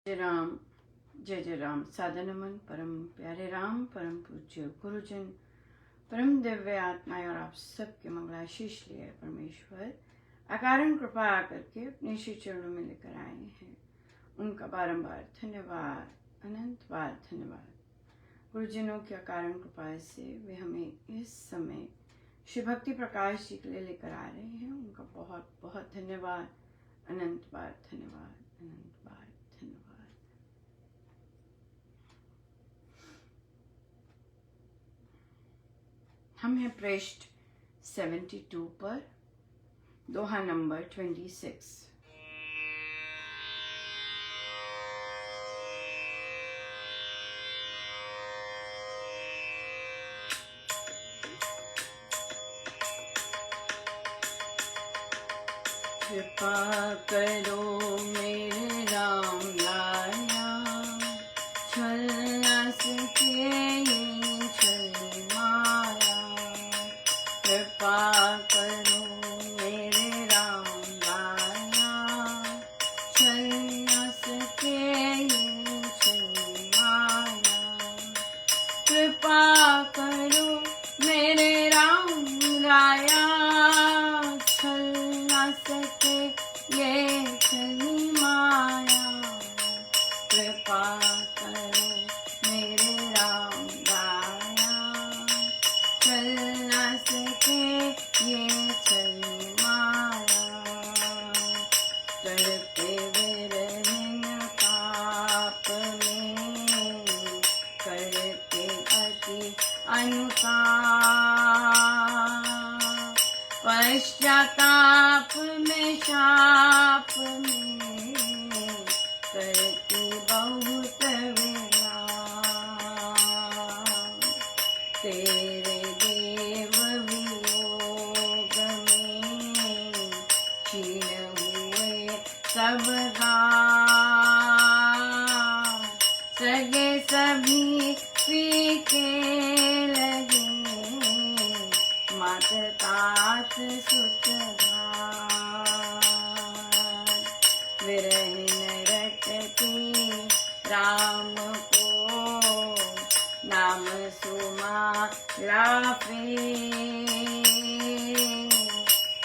जय जय राम। सादर नमन परम प्यारे राम, परम पूज्य गुरुजन, परम दिव्य आत्माएं और आप सबके मंगलाशीष लिए परमेश्वर अकारण कृपा करके अपने श्री चरणों में लेकर आए हैं। उनका बारंबार धन्यवाद, अनंत बार धन्यवाद। गुरुजनों की अकारण कृपा से वे हमें इस समय श्री भक्ति प्रकाश जी के लिए लेकर आ रहे हैं। उनका बहुत बहुत धन्यवाद, अनंत बार धन्यवाद, अनंत बार धन्यवाद। हम हैं पृष्ठ 72 पर, दोहा नंबर 26। कृपा करो मेरे राम लाया, छल न सके ये छल माया। कृपा करो मेरे राम लाया, छल न सके ये छल माया। कृपा करो मेरे राम लाया, छल न सके ये छल माया। कृपा करो मेरे राम लाया, छल न सके ये छल माया। तड़पे विरहिन पाप में, करते अति अनुताप। पश्चाताप में शाप में, करती बहुत विलाप। तेरे देव वियोग में, क्षीण हुए सब घाट। सगे सभी फीके लगे, मात तात सुत घाट। विरहिन रटती राम को, नाम सुमाला पे।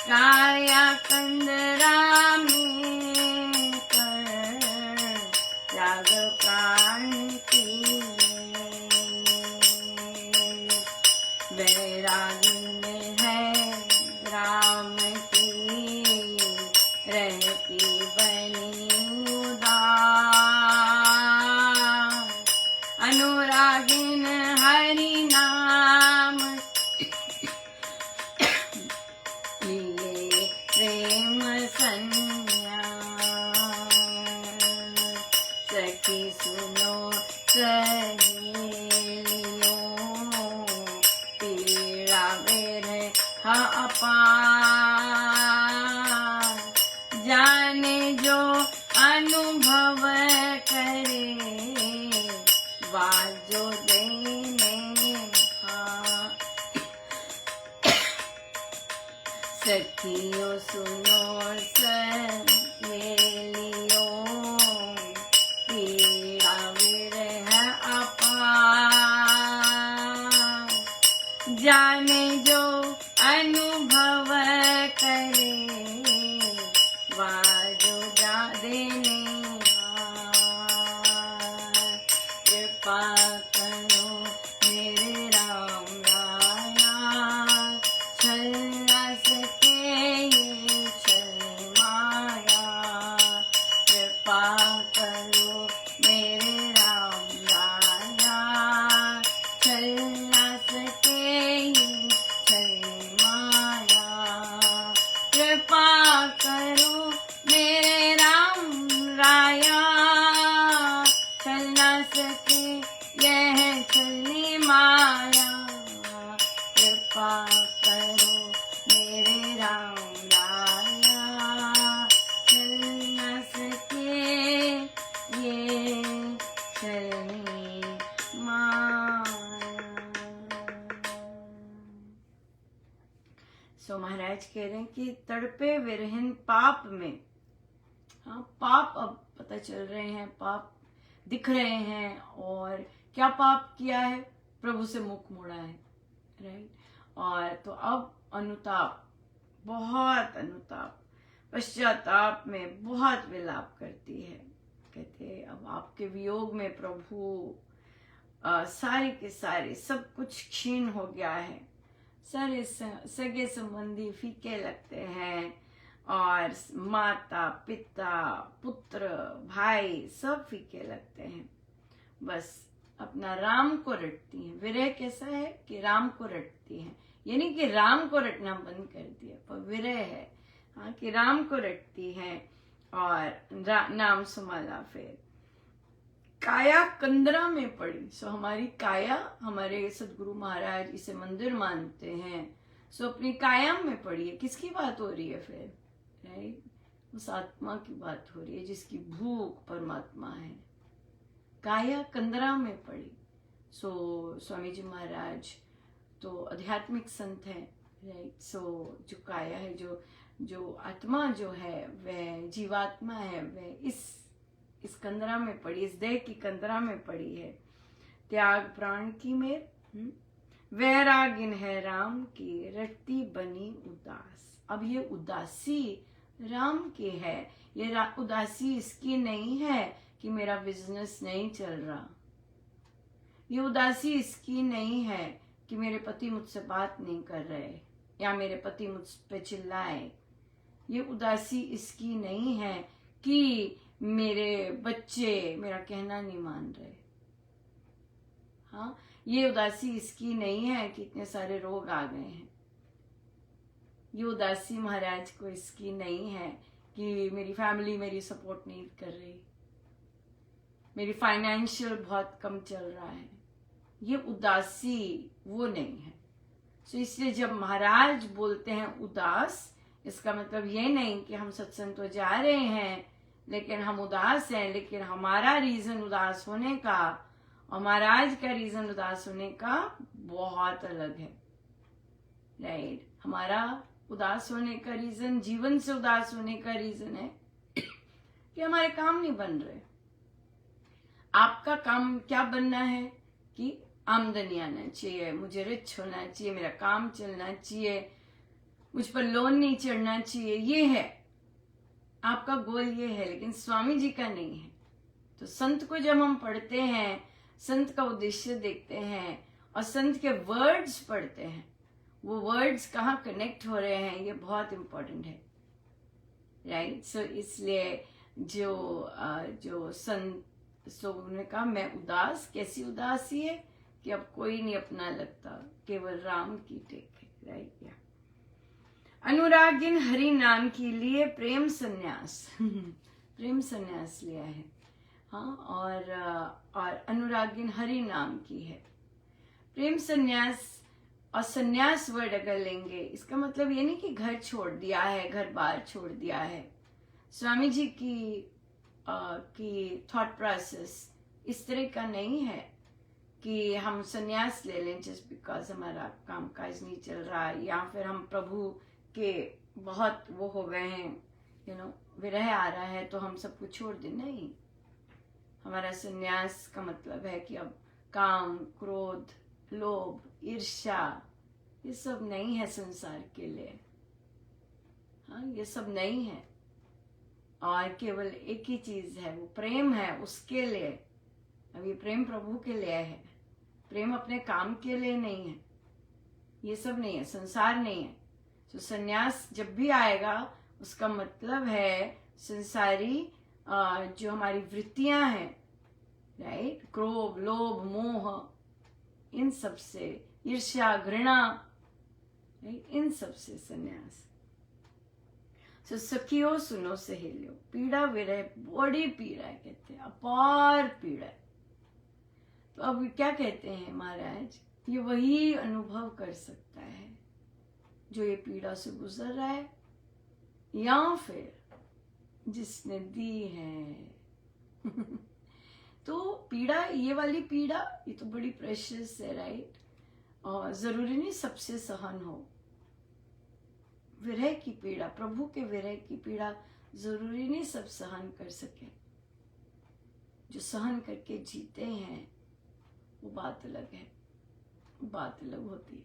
काया कंदरा में कर, त्याग प्राण की। वैरागी में है राम की, रहती बनी उदास। अनुरागिन हरि नाम लिए प्रेम संन्यास। सखी सुनो सहेलियों, पीड़ा विरह अपार। जाने जो अनुभव करे, वाजो देने हार। सखियों सुनो सहेलियों, पीड़ा विरह अपार। जाने जो अनुभव करे, वाजो जा देने हार। कृपा करो मेरे राम लाया, छल न सके ये छल माया। कृपा करो मेरे राम लाया, छल न सके ये छल माया। कृपा करो मेरे राम राया, छल न सके यह छल माया। कृपा करो मेरे राम लाया, छल न सके ये छल माया। सो महाराज कह रहे हैं कि तड़पे विरहिन पाप में, हाँ पाप अब पता चल रहे हैं, पाप दिख रहे हैं, और क्या पाप किया है, प्रभु से मुख मोड़ा है, राइट। और तो अब अनुताप, बहुत अनुताप, पश्चाताप में बहुत विलाप करती है। कहते अब आपके वियोग में प्रभु सारे के सारे सब कुछ क्षीण हो गया है, सारे सगे संबंधी फीके लगते हैं, और माता पिता पुत्र भाई सब फीके लगते हैं, बस अपना राम को रटती हैं। विरह कैसा है कि राम को रटती हैं, यानी कि राम को रटना बंद कर दिया, पर विरह है हाँ कि राम को रटती हैं और नाम सुमाला फिर काया कंदरा में पड़ी। सो हमारी काया, हमारे सदगुरु महाराज इसे मंदिर मानते हैं, सो अपनी काया में पड़ी है। किसकी बात हो रही है फिर, राइट, उस आत्मा की बात हो रही है जिसकी भूख परमात्मा है। काया कंदरा में पड़ी। सो स्वामी जी महाराज तो आध्यात्मिक संत है, राइट। सो जो काया है, जो आत्मा जो है, वह जीवात्मा है, वह इस कंदरा में पड़ी, इस देह की कंदरा में पड़ी है। त्याग प्राण की मेर, वैरागिन है राम की, रटती बनी उदास। अब ये उदासी राम की है, ये उदासी इसकी नहीं है कि मेरा बिजनेस नहीं चल रहा, ये उदासी इसकी नहीं है कि मेरे पति मुझसे बात नहीं कर रहे या मेरे पति मुझ पे चिल्लाए, ये उदासी इसकी नहीं है कि मेरे बच्चे मेरा कहना नहीं मान रहे, हाँ, ये उदासी इसकी नहीं है कि इतने सारे रोग आ गए हैं, ये उदासी महाराज को इसकी नहीं है कि मेरी फैमिली मेरी सपोर्ट नहीं कर रही, मेरी फाइनेंशियल बहुत कम चल रहा है, ये उदासी वो नहीं है। तो इसलिए जब महाराज बोलते हैं उदास, इसका मतलब ये नहीं कि हम सत्संग तो जा रहे हैं लेकिन हम उदास हैं, लेकिन हमारा रीजन उदास होने का और महाराज का रीजन उदास होने का बहुत अलग है, राइट। हमारा उदास होने का रीजन, जीवन से उदास होने का रीजन है कि हमारे काम नहीं बन रहे। आपका काम क्या बनना है कि आमदनी आना चाहिए, मुझे रिच होना चाहिए, मेरा काम चलना चाहिए, मुझ पर लोन नहीं चढ़ना चाहिए, ये है आपका गोल, ये है। लेकिन स्वामी जी का नहीं है। तो संत को जब हम पढ़ते हैं, संत का उद्देश्य देखते हैं और संत के वर्ड्स पढ़ते हैं, वो वर्ड्स कहाँ कनेक्ट हो रहे हैं, ये बहुत इंपॉर्टेंट है, राइट। सो इसलिए जो संत, सो उन्होंने कहा मैं उदास, कैसी उदासी है कि अब कोई नहीं अपना लगता, केवल राम की टेक है, राइट। या अनुरागिन हरि नाम के लिए प्रेम संन्यास प्रेम संन्यास लिया है, हाँ। और अनुरागिन हरि नाम की है। प्रेम संन्यास और संन्यास वर्ड अगर लेंगे, इसका मतलब ये नहीं कि घर छोड़ दिया है, घर बार छोड़ दिया है। स्वामी जी की थॉट प्रोसेस इस तरह का नहीं है कि हम संन्यास ले लें जस्ट बिकॉज हमारा काम काज नहीं चल रहा, या फिर हम प्रभु के बहुत वो हो गए हैं, विरह आ रहा है तो हम सब कुछ छोड़ दें। नहीं, हमारा संन्यास का मतलब है कि अब काम, क्रोध, लोभ, ईर्ष्या, ये सब नहीं है संसार के लिए, हाँ, ये सब नहीं है। और केवल एक ही चीज है, वो प्रेम है, उसके लिए। अब ये प्रेम प्रभु के लिए है, प्रेम अपने काम के लिए नहीं है, ये सब नहीं है, संसार नहीं है। तो संन्यास जब भी आएगा उसका मतलब है संसारी जो हमारी वृत्तियां हैं, राइट, क्रोध, लोभ, मोह, इन सब से, ईर्ष्या, घृणा, इन सब से संन्यास। सखियो सुनो सहेलियो, पीड़ा विरह बड़ी पीड़ा है, कहते हैं अपार पीड़ा है। तो अब क्या कहते हैं महाराज, ये वही अनुभव कर सकता है जो ये पीड़ा से गुजर रहा है, या फिर जिसने दी है तो पीड़ा, ये वाली पीड़ा, ये तो बड़ी प्रेशियस है, राइट। और जरूरी नहीं सबसे सहन हो। विरह की पीड़ा, प्रभु के विरह की पीड़ा जरूरी नहीं सब सहन कर सके, जो सहन करके जीते हैं वो बात अलग है, बात अलग होती है।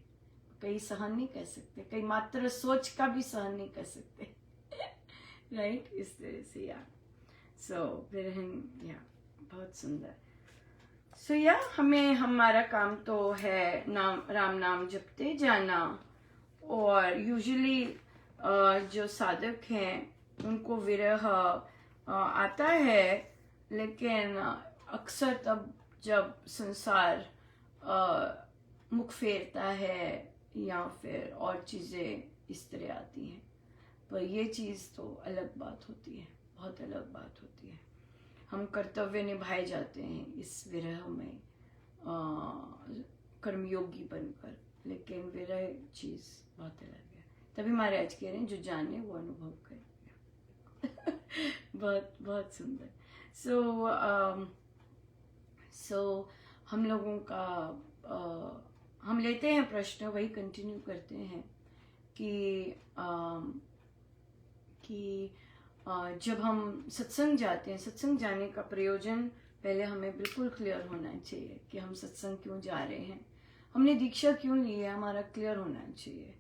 कई सहन नहीं कर सकते, कई मात्र सोच का भी सहन नहीं कर सकते राइट इस तरह से यार। सो विरहन या बहुत सुंदर। सो या हमें हमारा काम तो है राम नाम जपते जाना, और यूजुअली जो साधक हैं उनको विरह आता है, लेकिन अक्सर तब जब संसार मुख फेरता है या फिर और चीज़ें इस तरह आती हैं, पर ये चीज़ तो अलग बात होती है, बहुत अलग बात होती है। हम कर्तव्य निभाए जाते हैं इस विरह में कर्मयोगी बनकर, लेकिन विरह चीज़ बहुत अलग है। तभी महाराज कह रहे हैं जो जाने वो अनुभव करे बहुत बहुत सुंदर। सो हम लोगों का हम लेते हैं प्रश्न, वही कंटिन्यू करते हैं कि जब हम सत्संग जाते हैं, सत्संग जाने का प्रयोजन पहले हमें बिल्कुल क्लियर होना चाहिए कि हम सत्संग क्यों जा रहे हैं, हमने दीक्षा क्यों ली है, हमारा क्लियर होना चाहिए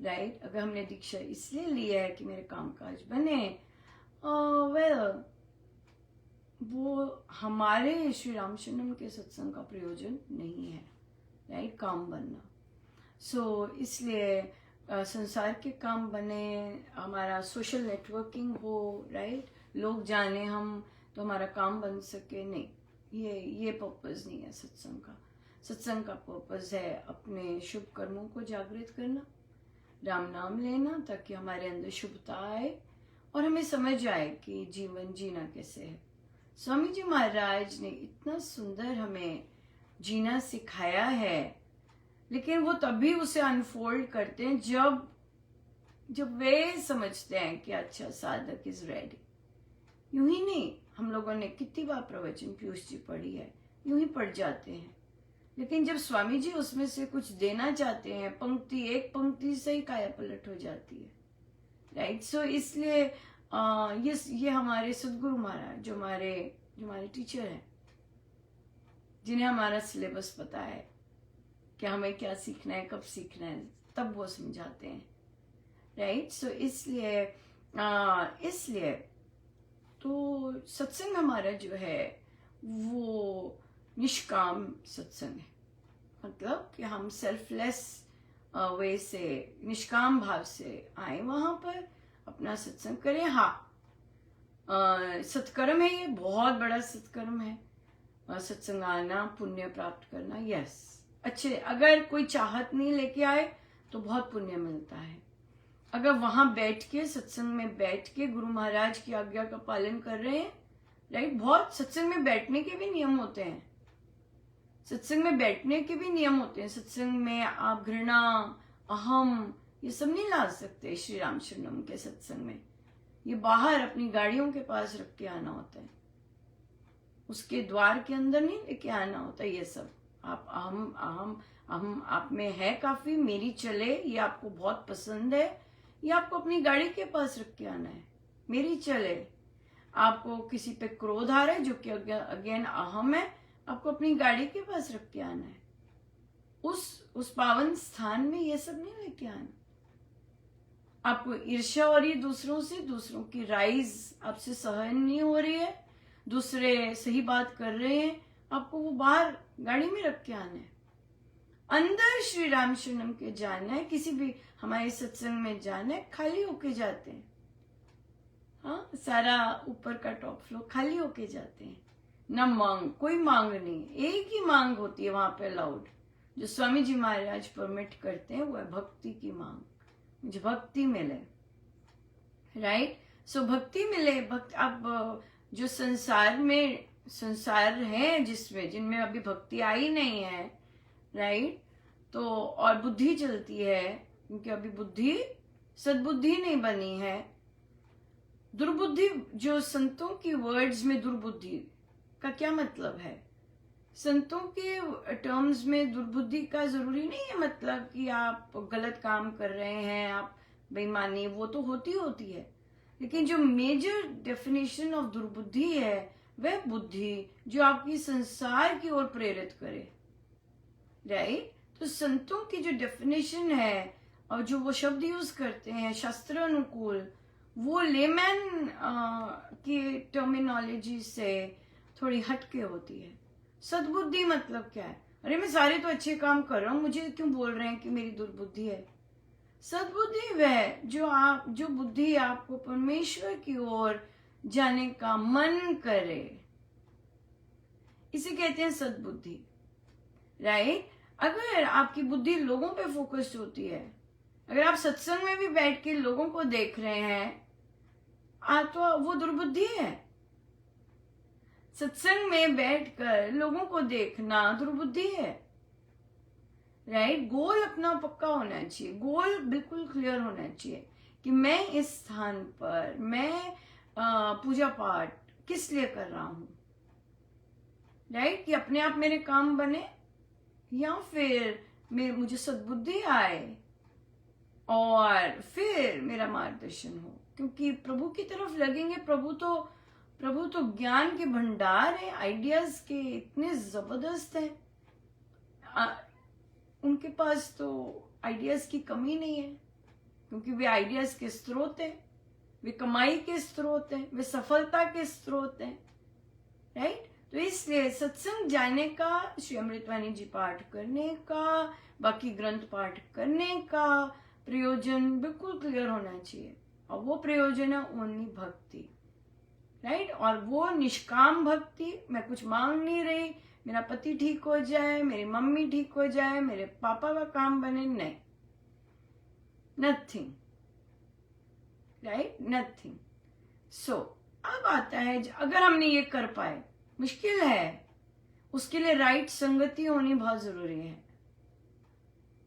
राइट। अगर हमने दीक्षा इसलिए ली है कि मेरे कामकाज बने, वेल वो हमारे श्री रामशरणम के सत्संग का प्रयोजन नहीं है राइट, काम बनना। सो इसलिए संसार के काम बने, हमारा सोशल नेटवर्किंग हो राइट, लोग जाने हम तो हमारा काम बन सके, नहीं, ये पर्पस नहीं है सत्संग का। सत्संग का पर्पस है अपने शुभ कर्मों को जागृत करना, राम नाम लेना, ताकि हमारे अंदर शुभता आए और हमें समझ आए कि जीवन जीना कैसे है। स्वामी जी महाराज ने इतना सुंदर हमें जीना सिखाया है, लेकिन वो तभी उसे अनफोल्ड करते हैं जब वे समझते हैं कि अच्छा साधक इज रेडी। यूं ही नहीं, हम लोगों ने कितनी बार प्रवचन पीयूष जी पढ़ी है, यूं ही पढ़ जाते हैं, लेकिन जब स्वामी जी उसमें से कुछ देना चाहते हैं, पंक्ति एक पंक्ति से ही काया पलट हो जाती है राइट। सो इसलिए ये हमारे सदगुरु महाराज जो हमारे टीचर हैं, जिन्हें हमारा सिलेबस पता है कि हमें क्या सीखना है, कब सीखना है, तब वो समझाते हैं राइट। सो इसलिए तो सत्संग हमारा जो है वो निष्काम सत्संग है, मतलब कि हम सेल्फलेस वे से, निष्काम भाव से आए वहां पर अपना सत्संग करें। हाँ, सत्कर्म है, ये बहुत बड़ा सत्कर्म है सत्संग आना, पुण्य प्राप्त करना, यस अच्छे। अगर कोई चाहत नहीं लेके आए तो बहुत पुण्य मिलता है। अगर वहां बैठ के, सत्संग में बैठ के गुरु महाराज की आज्ञा का पालन कर रहे हैं राइट, बहुत सत्संग में बैठने के भी नियम होते हैं, सत्संग में बैठने के भी नियम होते हैं। सत्संग में आप घृणा, अहम, ये सब नहीं ला सकते श्री राम शरणम के सत्संग में। ये बाहर अपनी गाड़ियों के पास रख के आना होता है, उसके द्वार के अंदर नहीं लेके आना होता। ये सब आप अहम आप में है काफी, मेरी चले, ये आपको बहुत पसंद है, ये आपको अपनी गाड़ी के पास रख के आना है, मेरी चले। आपको किसी पे क्रोध आ रहा है जो कि अगेन अहम है, आपको अपनी गाड़ी के पास रख के आना है। उस पावन स्थान में ये सब नहीं लेके आना। आपको ईर्ष्या हो रही है दूसरों से, दूसरों की राइज आपसे सहन नहीं हो रही है, दूसरे सही बात कर रहे हैं, आपको वो बाहर गाड़ी में रख के आना है। अंदर श्री राम शरणम के जाना है, किसी भी हमारे सत्संग में जाना है, खाली होके जाते हैं। हाँ, सारा ऊपर का टॉप फ्लोर खाली होके जाते हैं, न मांग, कोई मांग नहीं, एक ही मांग होती है वहां पे अलाउड, जो स्वामी जी महाराज परमिट करते हैं, वो है भक्ति की मांग। मुझे भक्ति मिले राइट। सो भक्ति मिले, भक्ति। अब जो संसार है जिनमें अभी भक्ति आई नहीं है राइट, तो और बुद्धि चलती है, क्योंकि अभी बुद्धि सद्बुद्धि नहीं बनी है। दुर्बुद्धि, जो संतों की वर्ड्स में दुर्बुद्धि का क्या मतलब है, संतों के टर्म्स में दुर्बुद्धि का जरूरी नहीं है मतलब कि आप गलत काम कर रहे हैं, आप बेईमानी, वो तो होती है, लेकिन जो मेजर डेफिनेशन ऑफ दुर्बुद्धि है वह बुद्धि जो आपकी संसार की ओर प्रेरित करे, राइट। तो संतों की जो डेफिनेशन है और जो वो शब्द यूज करते हैं शास्त्र अनुकूल, वो लेमैन की टर्मिनोलॉजी से थोड़ी हटके होती है। सद्बुद्धि मतलब क्या है? अरे मैं सारे तो अच्छे काम कर रहा हूं, मुझे क्यों बोल रहे हैं कि मेरी दुर्बुद्धि है? सद्बुद्धि वह जो बुद्धि आपको परमेश्वर की ओर जाने का मन करे, इसे कहते हैं सद्बुद्धि, राइट। अगर आपकी बुद्धि लोगों पे फोकस्ड होती है, अगर आप सत्संग में भी बैठ के लोगों को देख रहे हैं, तो वो दुर्बुद्धि है। सत्संग में बैठकर लोगों को देखना दुर्बुद्धि है, राइट। गोल अपना पक्का होना चाहिए, गोल बिल्कुल क्लियर होना चाहिए कि मैं इस स्थान पर मैं पूजा पाठ किस लिए कर रहा हूं, राइट। कि अपने आप मेरे काम बने या फिर मुझे सद्बुद्धि आए और फिर मेरा मार्गदर्शन हो। क्योंकि प्रभु की तरफ लगेंगे, प्रभु तो ज्ञान के भंडार है, आइडियाज के इतने जबरदस्त हैं, उनके पास तो आइडियाज की कमी नहीं है, क्योंकि वे आइडियाज के स्रोत हैं, वे कमाई के स्रोत हैं, वे सफलता के स्रोत हैं, राइट। तो इसलिए सत्संग जाने का, श्री अमृतवाणी जी पाठ करने का, बाकी ग्रंथ पाठ करने का प्रयोजन बिल्कुल क्लियर होना चाहिए। और वो प्रयोजन है ओनली भक्ति, राइट। और वो निष्काम भक्ति, मैं कुछ मांग नहीं रही, मेरा पति ठीक हो जाए, मेरी मम्मी ठीक हो जाए, मेरे पापा का काम बने, नहीं, नथिंग, राइट, नथिंग। सो अब आता है, अगर हमने ये कर पाए, मुश्किल है, उसके लिए राइट संगति होनी बहुत जरूरी है,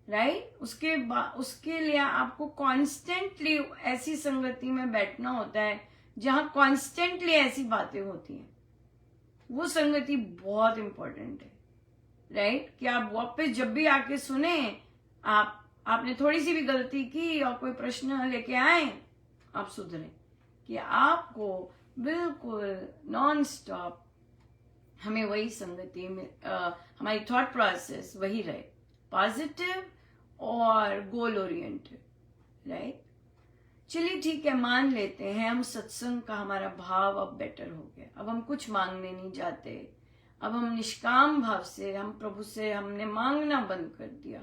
राइट। उसके लिए आपको कॉन्स्टेंटली ऐसी संगति में बैठना होता है जहां कॉन्स्टेंटली ऐसी बातें होती हैं। वो संगति बहुत इंपॉर्टेंट है, राइट। कि आप वापस जब भी आके सुने, आपने थोड़ी सी भी गलती की और कोई प्रश्न लेके आए, आप सुधरे, कि आपको बिल्कुल नॉन स्टॉप हमें वही संगति में हमारी थॉट प्रोसेस वही रहे, पॉजिटिव और गोल ओरिएंटेड, राइट। चलिए ठीक है, मान लेते हैं हम सत्संग का हमारा भाव अब बेटर हो गया, अब हम कुछ मांगने नहीं जाते, अब हम निष्काम भाव से हम प्रभु से हमने मांगना बंद कर दिया,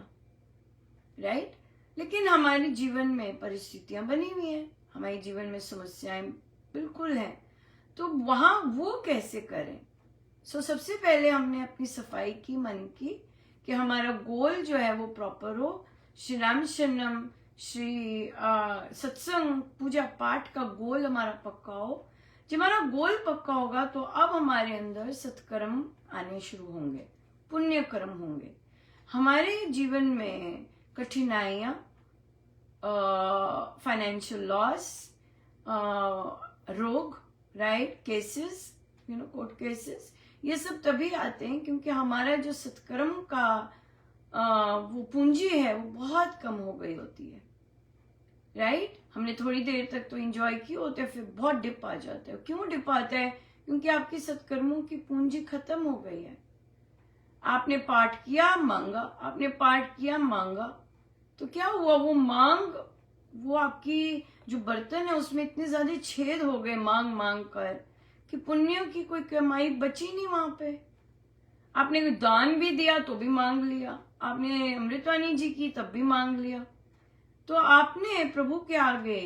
राइट। लेकिन हमारे जीवन में परिस्थितियां बनी हुई हैं, हमारे जीवन में समस्याएं बिल्कुल हैं, तो वहां वो कैसे करें? सबसे पहले हमने अपनी सफाई की, मन की, कि हमारा गोल जो है वो प्रॉपर हो, श्री राम शरणम, श्री सत्संग पूजा पाठ का गोल हमारा पक्का हो। जब हमारा गोल पक्का होगा तो अब हमारे अंदर सत्कर्म आने शुरू होंगे, पुण्य कर्म होंगे। हमारे जीवन में कठिनाइयां, फाइनेंशियल लॉस, रोग, राइट, केसेस, कोर्ट केसेस, ये सब तभी आते हैं क्योंकि हमारा जो सत्कर्म का वो पूंजी है वो बहुत कम हो गई होती है, राइट। हमने थोड़ी देर तक तो एंजॉय की होते, फिर बहुत डिप आ जाता है। क्यों डिप आता है? क्योंकि आपकी सत्कर्मों की पूंजी खत्म हो गई है। आपने पाठ किया, मांगा, आपने पाठ किया, मांगा, तो क्या हुआ? वो मांग, वो आपकी जो बर्तन है उसमें इतने ज्यादा छेद हो गए मांग मांग कर कि पुण्यों की कोई कमाई बची नहीं वहां पे। आपने दान भी दिया तो भी मांग लिया, आपने अमृतवाणी जी की तब भी मांग लिया। तो आपने प्रभु के आगे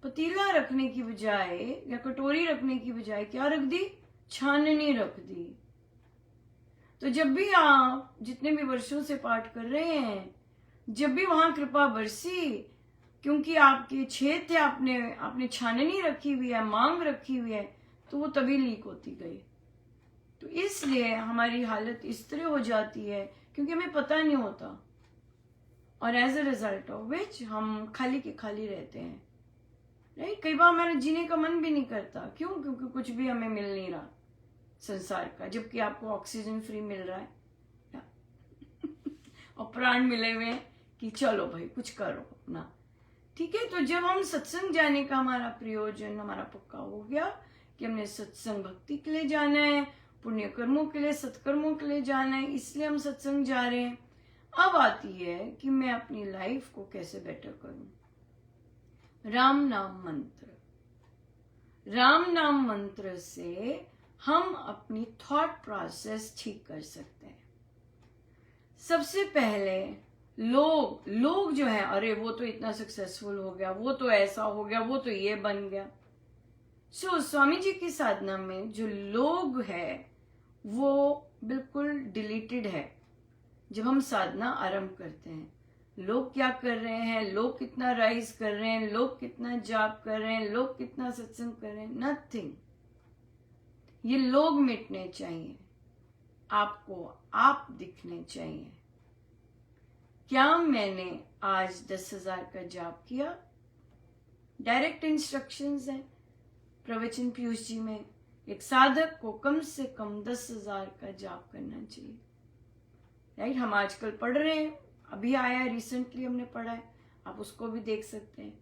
पतीला रखने की बजाय या कटोरी रखने की बजाय क्या रख दी? छाननी रख दी। तो जब भी आप जितने भी वर्षों से पाठ कर रहे हैं, जब भी वहां कृपा बरसी, क्योंकि आपके छेद थे, आपने छाननी रखी हुई है, मांग रखी हुई है, तो वो तभी लीक होती गई। तो इसलिए हमारी हालत इस तरह हो जाती है क्योंकि हमें पता नहीं होता, और as a result of which हम खाली के खाली रहते हैं, राइट। कई बार हमारा जीने का मन भी नहीं करता। क्यों? क्योंकि कुछ भी हमें मिल नहीं रहा संसार का, जबकि आपको ऑक्सीजन फ्री मिल रहा है और प्राण मिले हुए हैं कि चलो भाई कुछ करो अपना, ठीक है। तो जब हम सत्संग जाने का हमारा प्रयोजन हमारा पक्का हो गया कि हमने सत्संग भक्ति के लिए जाना है, पुण्य कर्मों के लिए, सत्कर्मों के लिए जाना है, इसलिए हम सत्संग जा रहे हैं। अब आती है कि मैं अपनी लाइफ को कैसे बेटर करूं। राम नाम मंत्र, राम नाम मंत्र से हम अपनी थॉट प्रोसेस ठीक कर सकते हैं। सबसे पहले लोग जो है, अरे वो तो इतना सक्सेसफुल हो गया, वो तो ऐसा हो गया, वो तो ये बन गया। स्वामी जी की साधना में जो लोग है वो बिल्कुल डिलीटेड है। जब हम साधना आरंभ करते हैं, लोग क्या कर रहे हैं, लोग कितना राइज कर रहे हैं, लोग कितना जाप कर रहे हैं, लोग कितना सत्संग कर रहे हैं, नथिंग। ये लोग मिटने चाहिए, आपको आप दिखने चाहिए। क्या मैंने आज 10,000 का जाप किया? डायरेक्ट इंस्ट्रक्शंस हैं प्रवचन पीयूष जी में। एक साधक को कम से कम 10,000 का जाप करना चाहिए, राइट। हम आजकल पढ़ रहे हैं, अभी आया है, रिसेंटली हमने पढ़ा है, आप उसको भी देख सकते हैं।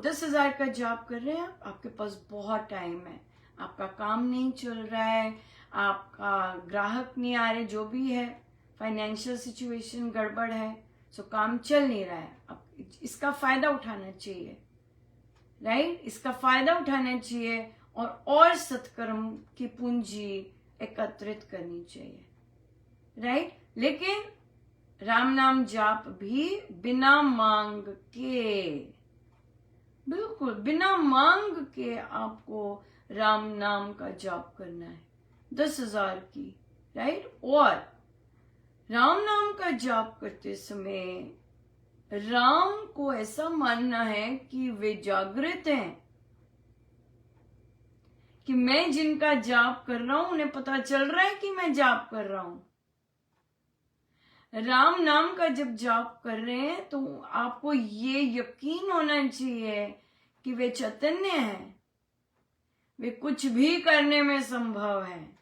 10,000 का जाप कर रहे हैं, आपके पास बहुत टाइम है, आपका काम नहीं चल रहा है, आपका ग्राहक नहीं आ रहे, जो भी है, फाइनेंशियल सिचुएशन गड़बड़ है, काम चल नहीं रहा है। अब इसका फायदा उठाना चाहिए, राइट। इसका फायदा उठाना चाहिए और सत्कर्म की पूंजी एकत्रित करनी चाहिए, राइट। लेकिन राम नाम जाप भी बिना मांग के, बिल्कुल बिना मांग के आपको राम नाम का जाप करना है, 10,000 की, राइट। और राम नाम का जाप करते समय राम को ऐसा मानना है कि वे जागृत हैं, कि मैं जिनका जाप कर रहा हूं उन्हें पता चल रहा है कि मैं जाप कर रहा हूं। राम नाम का जब जाप कर रहे हैं तो आपको ये यकीन होना चाहिए कि वे चैतन्य हैं, वे कुछ भी करने में संभव है।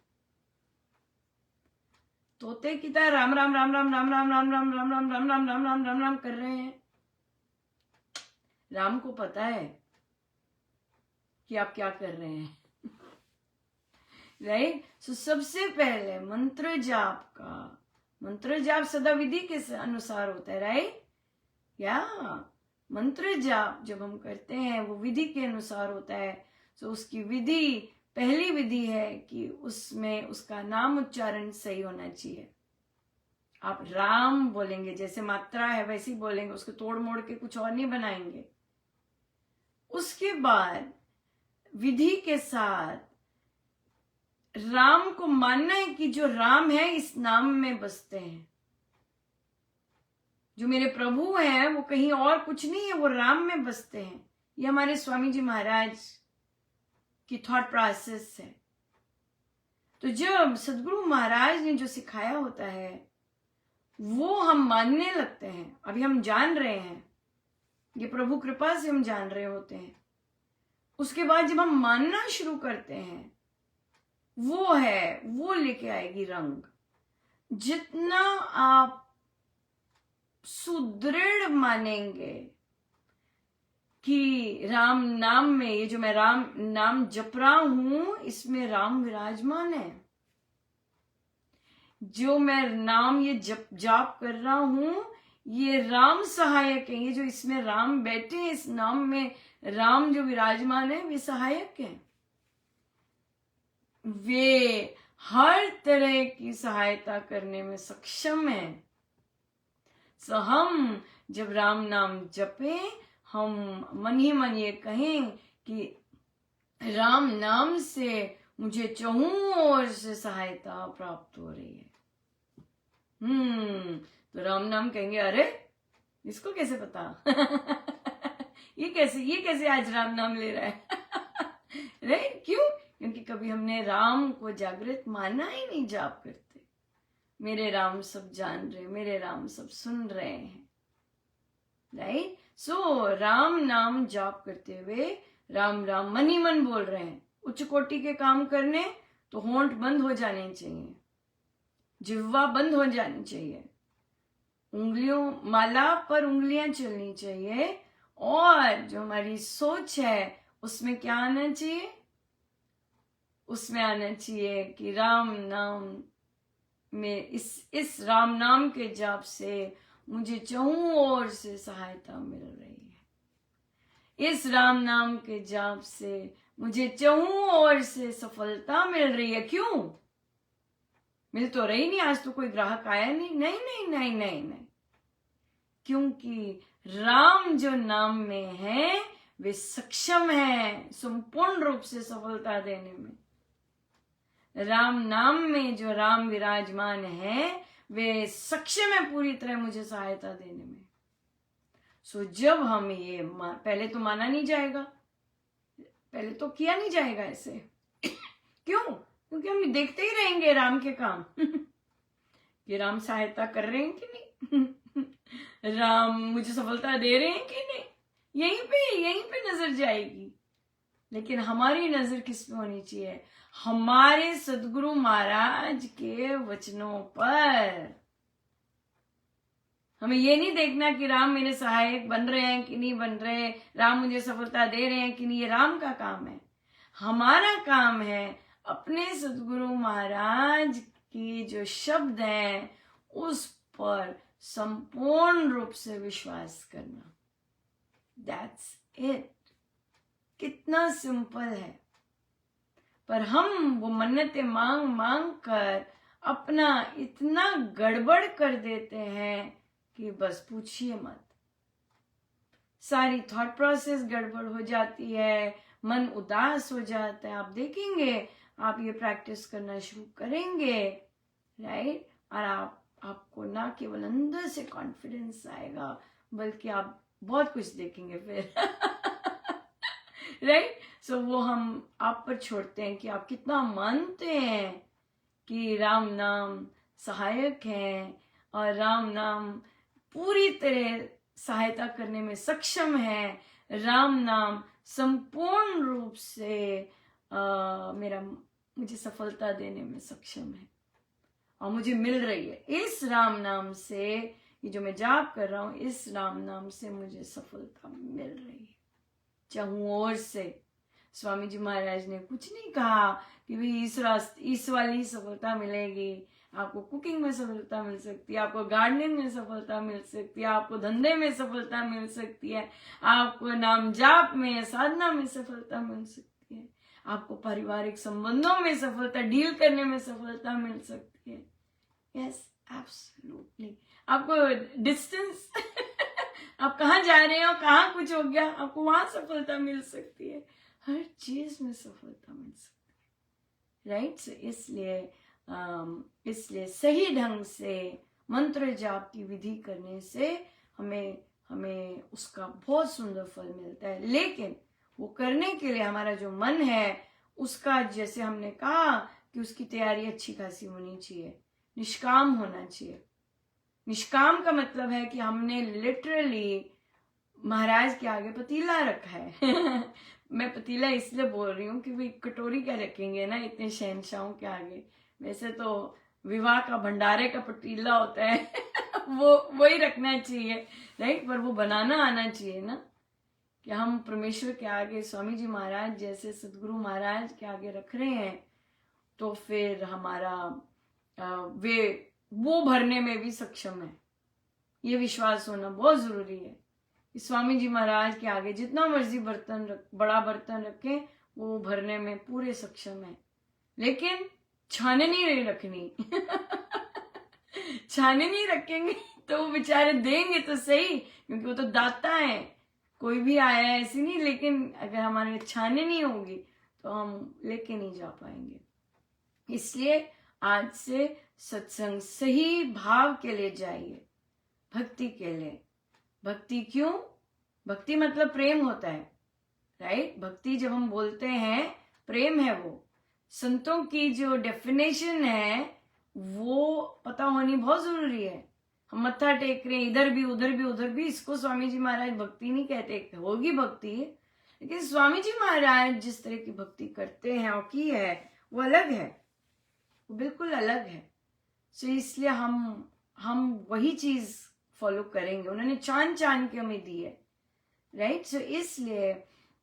तोते की तरह राम राम राम राम राम राम राम राम राम राम राम राम राम राम राम राम कर रहे हैं। राम को पता है कि आप क्या कर रहे हैं, राइट। सबसे पहले मंत्र जाप सदा विधि के अनुसार होता है, राइट। या मंत्र जाप जब हम करते हैं वो विधि के अनुसार होता है। उसकी विधि, पहली विधि है कि उसमें उसका नाम उच्चारण सही होना चाहिए। आप राम बोलेंगे, जैसे मात्रा है वैसे ही बोलेंगे, उसको तोड़ मोड़ के कुछ और नहीं बनाएंगे। उसके बाद विधि के साथ राम को मानना है कि जो राम है इस नाम में बसते हैं, जो मेरे प्रभु हैं वो कहीं और कुछ नहीं है, वो राम में बसते हैं। ये हमारे स्वामी जी महाराज की थॉट प्रोसेस है। तो जब सदगुरु महाराज ने जो सिखाया होता है वो हम मानने लगते हैं, अभी हम जान रहे हैं, ये प्रभु कृपा से हम जान रहे होते हैं। उसके बाद जब हम मानना शुरू करते हैं, वो लेके आएगी रंग। जितना आप सुदृढ़ मानेंगे कि राम नाम में, ये जो मैं राम नाम जप रहा हूं इसमें राम विराजमान है, जो मैं नाम ये जाप कर रहा हूं ये राम सहायक है, ये जो इसमें राम बैठे हैं, इस नाम में राम जो विराजमान है वे सहायक हैं, वे हर तरह की सहायता करने में सक्षम है। हम जब राम नाम जपें, हम मन ही मन ये कहें कि राम नाम से मुझे चहुं ओर से सहायता प्राप्त हो रही है। तो राम नाम कहेंगे, अरे इसको कैसे पता ये कैसे आज राम नाम ले रहा है राइट। क्यों? क्योंकि कभी हमने राम को जागृत माना ही नहीं जाप करते। मेरे राम सब जान रहे, मेरे राम सब सुन रहे हैं, राइट। राम नाम जाप करते हुए राम राम मन ही मन बोल रहे हैं। उच्च कोटि के काम करने तो होंठ बंद हो जाने चाहिए, जिह्वा बंद हो जानी चाहिए, माला पर उंगलियां चलनी चाहिए, और जो हमारी सोच है उसमें क्या आना चाहिए? उसमें आना चाहिए कि राम नाम में इस राम नाम के जाप से मुझे चारों ओर से सहायता मिल रही है। इस राम नाम के जाप से मुझे चारों ओर से सफलता मिल रही है। क्यों मिल तो रही नहीं, आज तो कोई ग्राहक आया नहीं। नहीं नहीं नहीं नहीं नहीं, क्योंकि राम जो नाम में है वे सक्षम है संपूर्ण रूप से सफलता देने में। राम नाम में जो राम विराजमान है वे सक्षम है पूरी तरह मुझे सहायता देने में। सो जब हम ये पहले तो माना नहीं जाएगा, पहले तो किया नहीं जाएगा ऐसे। क्यों? क्योंकि हम देखते ही रहेंगे राम के काम कि राम सहायता कर रहे हैं कि नहीं राम मुझे सफलता दे रहे हैं कि नहीं, यहीं पे नजर जाएगी। लेकिन हमारी नजर किस पे होनी चाहिए? हमारे सदगुरु महाराज के वचनों पर। हमें ये नहीं देखना कि राम मेरे सहायक बन रहे हैं कि नहीं बन रहे, राम मुझे सफलता दे रहे हैं कि नहीं। ये राम का काम है। हमारा काम है अपने सदगुरु महाराज की जो शब्द हैं उस पर संपूर्ण रूप से विश्वास करना। That's it। कितना सिंपल है। पर हम वो मन्नतें मांग मांग कर अपना इतना गड़बड़ कर देते हैं कि बस पूछिए मत। सारी थॉट प्रोसेस गड़बड़ हो जाती है, मन उदास हो जाता है। आप देखेंगे, आप ये प्रैक्टिस करना शुरू करेंगे, राइट, और आपको ना केवल अंदर से कॉन्फिडेंस आएगा बल्कि आप बहुत कुछ देखेंगे फिर राइट। सो वो हम आप पर छोड़ते हैं कि आप कितना मानते हैं कि राम नाम सहायक है और राम नाम पूरी तरह सहायता करने में सक्षम है। राम नाम संपूर्ण रूप से मुझे सफलता देने में सक्षम है और मुझे मिल रही है। इस राम नाम से, ये जो मैं जाप कर रहा हूं, इस राम नाम से मुझे सफलता मिल रही है चारों ओर से। स्वामी जी महाराज ने कुछ नहीं कहा कि भाई इस वाली सफलता मिलेगी। आपको कुकिंग में सफलता मिल सकती है, आपको गार्डनिंग में सफलता मिल सकती है, आपको धंधे में सफलता मिल सकती है, आपको नाम जाप में साधना में सफलता मिल सकती है, आपको पारिवारिक संबंधों में सफलता, डील करने में सफलता मिल सकती है। Yes, absolutely. आपको डिस्टेंस आप कहाँ जा रहे हो, कहाँ कुछ हो गया, आपको वहां सफलता मिल सकती है। हर चीज में सफलता मिल सकती है, राइट। इसलिए सही ढंग से मंत्र जाप की विधि करने से हमें उसका बहुत सुंदर फल मिलता है। लेकिन वो करने के लिए हमारा जो मन है उसका, जैसे हमने कहा कि उसकी तैयारी अच्छी खासी होनी चाहिए, निष्काम होना चाहिए। निष्काम का मतलब है कि हमने लिटरली महाराज के आगे पतीला रखा है मैं पतीला इसलिए बोल रही हूँ कि भाई कटोरी क्या रखेंगे ना इतने शहनशाहों के आगे। वैसे तो विवाह का भंडारे का पतीला होता है वो ही रखना चाहिए, राइट। पर वो बनाना आना चाहिए ना, कि हम परमेश्वर के आगे, स्वामी जी महाराज जैसे सदगुरु महाराज के आगे रख रहे हैं, तो फिर हमारा वो भरने में भी सक्षम है। ये विश्वास होना बहुत जरूरी है कि स्वामी जी महाराज के आगे जितना मर्जी बड़ा बर्तन रखें, वो भरने में पूरे सक्षम है। लेकिन छाननी नहीं रखनी छाननी रखेंगे तो वो बेचारे देंगे तो सही, क्योंकि वो तो दाता है, कोई भी आया है ऐसी नहीं। लेकिन अगर हमारे छाननी नहीं होगी तो हम लेके नहीं जा पाएंगे। इसलिए आज से सत्संग सही भाव के लिए जाइए, भक्ति के लिए। भक्ति क्यों? भक्ति मतलब प्रेम होता है, राइट। भक्ति जब हम बोलते हैं प्रेम है। वो संतों की जो डेफिनेशन है वो पता होनी बहुत जरूरी है। हम मत्था टेक रहे हैं इधर भी उधर भी उधर भी, इसको स्वामी जी महाराज भक्ति नहीं कहते। होगी भक्ति, लेकिन स्वामी जी महाराज जिस तरह की भक्ति करते हैं और की है वो अलग है, वो बिल्कुल अलग है। सो इसलिए हम वही चीज फॉलो करेंगे। उन्होंने चांद के हमें दी है, राइट। सो इसलिए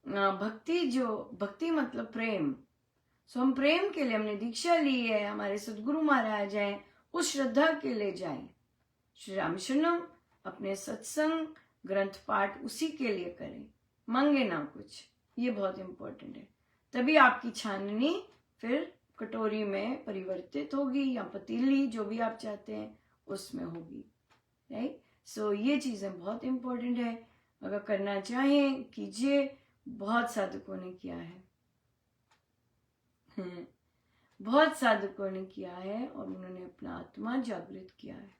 भक्ति मतलब प्रेम, सो हम प्रेम के लिए हमने दीक्षा ली है, हमारे सदगुरु महाराज हैं, उस श्रद्धा के लिए जाएं। श्री रामशरणम अपने सत्संग ग्रंथ पाठ उसी के लिए करें, मांगे ना कुछ। ये बहुत इंपॉर्टेंट है। तभी आपकी छाननी फिर कटोरी में परिवर्तित होगी या पतीली, जो भी आप चाहते हैं उसमें होगी। राइट। सो ये चीजें बहुत इंपॉर्टेंट है। अगर करना चाहें कीजिए। बहुत साधकों ने किया है बहुत साधकों ने किया है और उन्होंने अपना आत्मा जागृत किया है।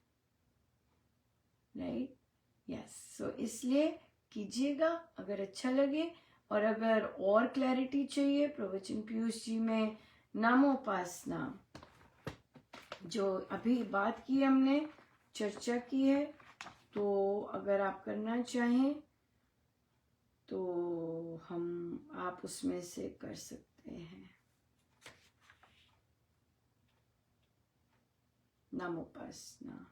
राइट। यस। सो इसलिए कीजिएगा अगर अच्छा लगे। और अगर और क्लैरिटी चाहिए, प्रवचन पीयूष जी में नामोपासना जो अभी बात की हमने, चर्चा की है, तो अगर आप करना चाहें तो आप उसमें से कर सकते हैं। नामोपासना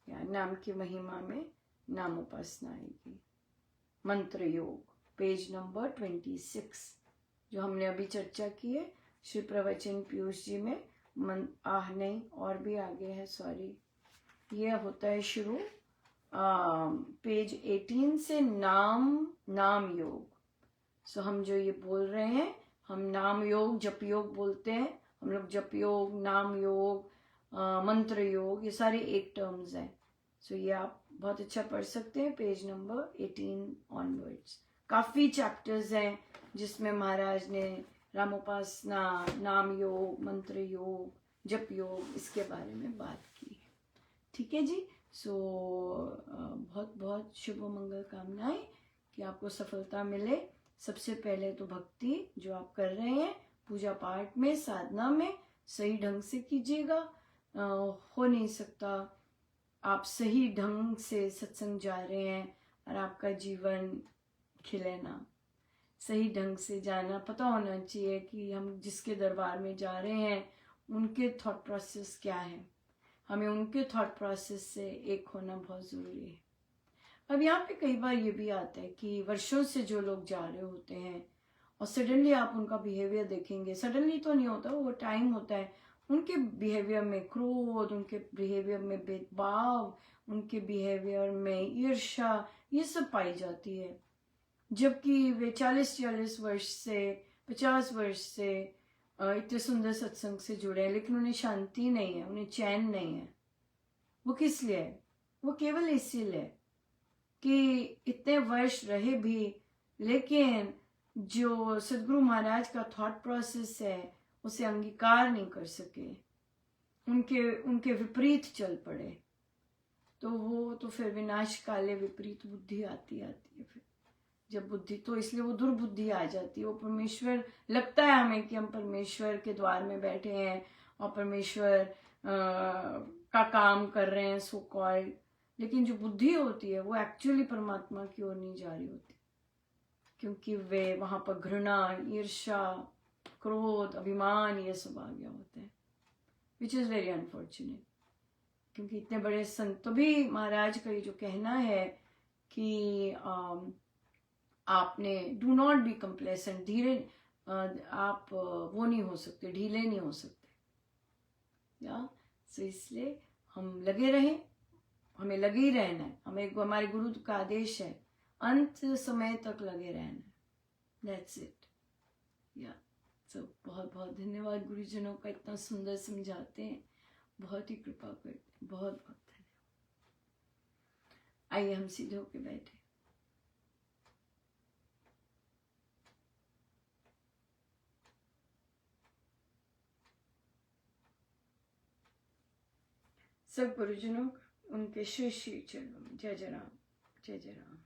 या नाम की महिमा में नामोपासना आएगी। मंत्र योग पेज नंबर 26 जो हमने अभी चर्चा की है श्री प्रवचन पीयूष जी में। नहीं, और भी आगे है, सॉरी, ये होता है शुरू पेज 18 से नाम योग। सो हम जो ये बोल रहे हैं, हम नाम योग जप योग बोलते हैं। हम लोग जप योग, नाम योग, मंत्र योग, ये सारे एक टर्म्स हैं। सो ये आप बहुत अच्छा पढ़ सकते हैं पेज नंबर 18 ऑनवर्ड्स। काफी चैप्टर्स हैं जिसमें महाराज ने रामोपासना, नाम योग, मंत्र योग, जप योग, इसके बारे में बात की है। ठीक है जी। सो बहुत बहुत शुभ मंगल कामनाएं कि आपको सफलता मिले। सबसे पहले तो भक्ति जो आप कर रहे हैं पूजा पाठ में, साधना में, सही ढंग से कीजिएगा। हो नहीं सकता आप सही ढंग से सत्संग जा रहे हैं और आपका जीवन खिले ना। सही ढंग से जाना, पता होना चाहिए कि हम जिसके दरबार में जा रहे हैं उनके थॉट प्रोसेस क्या है। हमें उनके थॉट प्रोसेस से एक होना बहुत ज़रूरी है। अब यहाँ पे कई बार ये भी आता है कि वर्षों से जो लोग जा रहे होते हैं और सडनली आप उनका बिहेवियर देखेंगे। सडनली तो नहीं होता, वो टाइम होता है। उनके बिहेवियर में क्रोध, उनके बिहेवियर में भेदभाव, उनके बिहेवियर में ईर्ष्या, ये सब पाई जाती है। जबकि वे 40 वर्ष से, 50 वर्ष से इतने सुंदर सत्संग से जुड़े हैं, लेकिन उन्हें शांति नहीं है, उन्हें चैन नहीं है। वो किस लिए है? वो केवल इसीलिए कि इतने वर्ष रहे भी, लेकिन जो सदगुरु महाराज का थॉट प्रोसेस है उसे अंगीकार नहीं कर सके, उनके विपरीत चल पड़े। तो वो तो फिर विनाश काले विपरीत बुद्धि आती है फिर। जब बुद्धि, तो इसलिए वो दुर्बुद्धि आ जाती है। वो परमेश्वर, लगता है हमें कि हम परमेश्वर के द्वार में बैठे हैं और परमेश्वर का काम कर रहे हैं सो कॉल्ड, लेकिन जो बुद्धि होती है वो एक्चुअली परमात्मा की ओर नहीं जा रही होती, क्योंकि वे वहां पर घृणा, ईर्ष्या, क्रोध, अभिमान, ये सब आ गया होते हैं, विच इज वेरी अनफॉर्चुनेट। क्योंकि इतने बड़े संत, तो भी महाराज का ये जो कहना है कि आपने डू नॉट बी कंप्लेसेंट, धीरे आप वो नहीं हो सकते, ढीले नहीं हो सकते या। सो इसलिए हम लगे रहें, हमें लगे ही रहना है। हमारे गुरु का आदेश है अंत समय तक लगे रहना है। दैट्स इट या। सो बहुत बहुत धन्यवाद गुरुजनों का, इतना सुंदर समझाते हैं, बहुत ही कृपा करते हैं, बहुत बहुत धन्यवाद। आइए हम सीधे होके बैठे। सब गुरुजनों उनके श्री श्री चरणों में जय जय राम, जय जय राम।